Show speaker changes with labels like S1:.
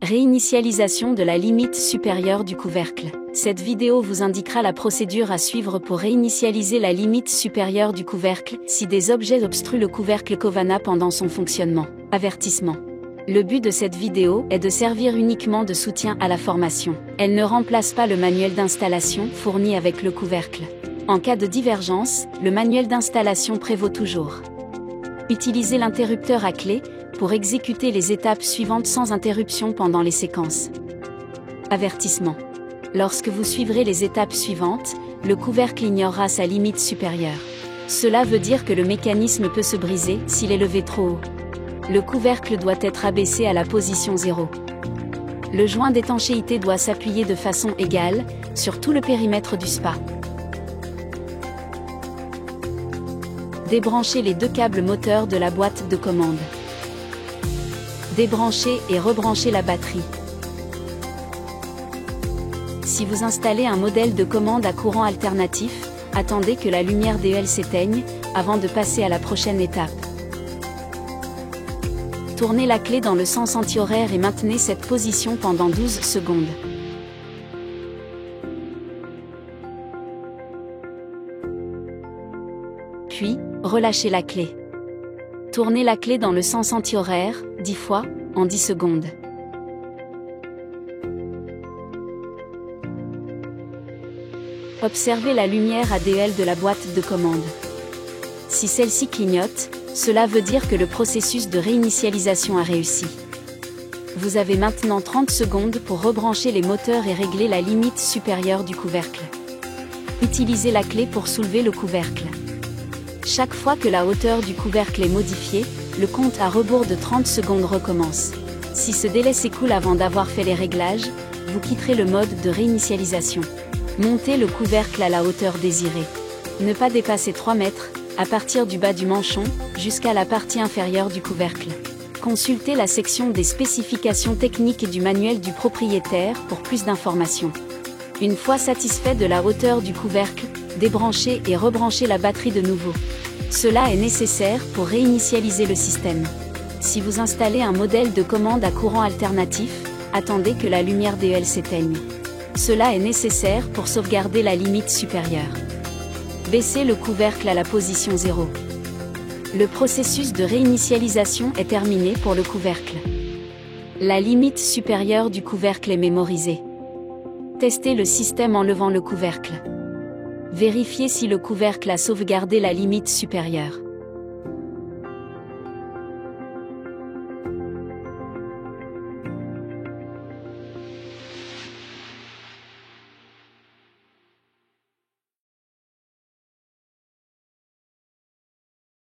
S1: Réinitialisation de la limite supérieure du couvercle. Cette vidéo vous indiquera la procédure à suivre pour réinitialiser la limite supérieure du couvercle si des objets obstruent le couvercle Covana pendant son fonctionnement. Avertissement. Le but de cette vidéo est de servir uniquement de soutien à la formation. Elle ne remplace pas le manuel d'installation fourni avec le couvercle. En cas de divergence, le manuel d'installation prévaut toujours. Utilisez l'interrupteur à clé pour exécuter les étapes suivantes sans interruption pendant les séquences. Avertissement. Lorsque vous suivrez les étapes suivantes, le couvercle ignorera sa limite supérieure. Cela veut dire que le mécanisme peut se briser s'il est levé trop haut. Le couvercle doit être abaissé à la position 0. Le joint d'étanchéité doit s'appuyer de façon égale sur tout le périmètre du spa. Débranchez les deux câbles moteurs de la boîte de commande. Débranchez et rebranchez la batterie. Si vous installez un modèle de commande à courant alternatif, attendez que la lumière DEL s'éteigne avant de passer à la prochaine étape. Tournez la clé dans le sens anti-horaire et maintenez cette position pendant 12 secondes. Puis, relâchez la clé. Tournez la clé dans le sens anti-horaire, 10 fois, en 10 secondes. Observez la lumière ADL de la boîte de commande. Si celle-ci clignote, cela veut dire que le processus de réinitialisation a réussi. Vous avez maintenant 30 secondes pour rebrancher les moteurs et régler la limite supérieure du couvercle. Utilisez la clé pour soulever le couvercle. Chaque fois que la hauteur du couvercle est modifiée, le compte à rebours de 30 secondes recommence. Si ce délai s'écoule avant d'avoir fait les réglages, vous quitterez le mode de réinitialisation. Montez le couvercle à la hauteur désirée. Ne pas dépasser 3 mètres, à partir du bas du manchon, jusqu'à la partie inférieure du couvercle. Consultez la section des spécifications techniques et du manuel du propriétaire pour plus d'informations. Une fois satisfait de la hauteur du couvercle, débranchez et rebranchez la batterie de nouveau. Cela est nécessaire pour réinitialiser le système. Si vous installez un modèle de commande à courant alternatif, attendez que la lumière DEL s'éteigne. Cela est nécessaire pour sauvegarder la limite supérieure. Baissez le couvercle à la position 0. Le processus de réinitialisation est terminé pour le couvercle. La limite supérieure du couvercle est mémorisée. Testez le système en levant le couvercle. Vérifiez si le couvercle a sauvegardé la limite supérieure.